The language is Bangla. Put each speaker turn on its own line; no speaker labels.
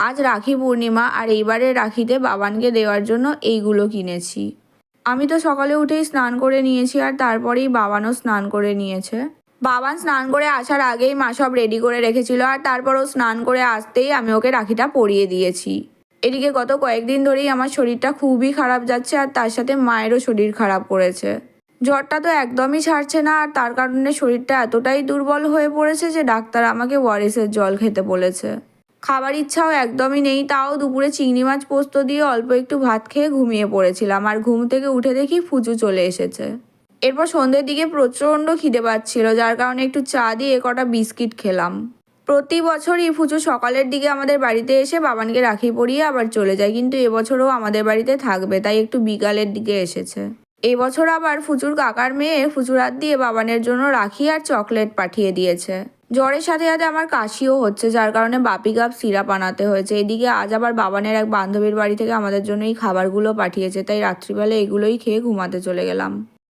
আজ রাখি পূর্ণিমা আর এইবারের রাখিতে বাবানকে দেওয়ার জন্য এইগুলো কিনেছি। আমি তো সকালে উঠেই স্নান করে নিয়েছি আর তারপরেই বাবানও স্নান করে নিয়েছে। বাবান স্নান করে আসার আগেই মা সব রেডি করে রেখেছিল আর তারপরও স্নান করে আসতেই আমি ওকে রাখিটা পরিয়ে দিয়েছি। এদিকে গত কয়েকদিন ধরেই আমার শরীরটা খুবই খারাপ যাচ্ছে আর তার সাথে মায়েরও শরীর খারাপ করেছে। জ্বরটা তো একদমই ছাড়ছে না আর তার কারণে শরীরটা এতটাই দুর্বল হয়ে পড়েছে যে ডাক্তার আমাকে ওআরএসের জল খেতে বলেছে। খাবার ইচ্ছাও একদমই নেই, তাও দুপুরে চিংড়ি মাছ পোস্ত দিয়ে অল্প একটু ভাত খেয়ে ঘুমিয়ে পড়েছিলাম আর ঘুম থেকে উঠে দেখি ফুচু চলে এসেছে। এরপর সন্ধ্যের দিকে প্রচণ্ড খিদে পাচ্ছিল, যার কারণে একটু চা দিয়ে কটা বিস্কিট খেলাম। প্রতি বছরই ফুচু সকালের দিকে আমাদের বাড়িতে এসে বাবানকে রাখি পরিয়ে আবার চলে যায়, কিন্তু এবছরও আমাদের বাড়িতে থাকবে তাই একটু বিকালের দিকে এসেছে। এবছর আবার ফুচুর কাকার মেয়ে ফুচুর হাত দিয়ে বাবানের জন্য রাখি আর চকলেট পাঠিয়ে দিয়েছে। জ্বরের সাথে সাথে আমার কাশিও হচ্ছে, যার কারণে বাপি কাপ সিরাপ আনাতে হয়েছে। এদিকে আজ আবার বাবানের এক বান্ধবীর বাড়ি থেকে আমাদের জন্য এই খাবারগুলো পাঠিয়েছে, তাই রাত্রিবেলা এগুলোই খেয়ে ঘুমাতে চলে গেলাম।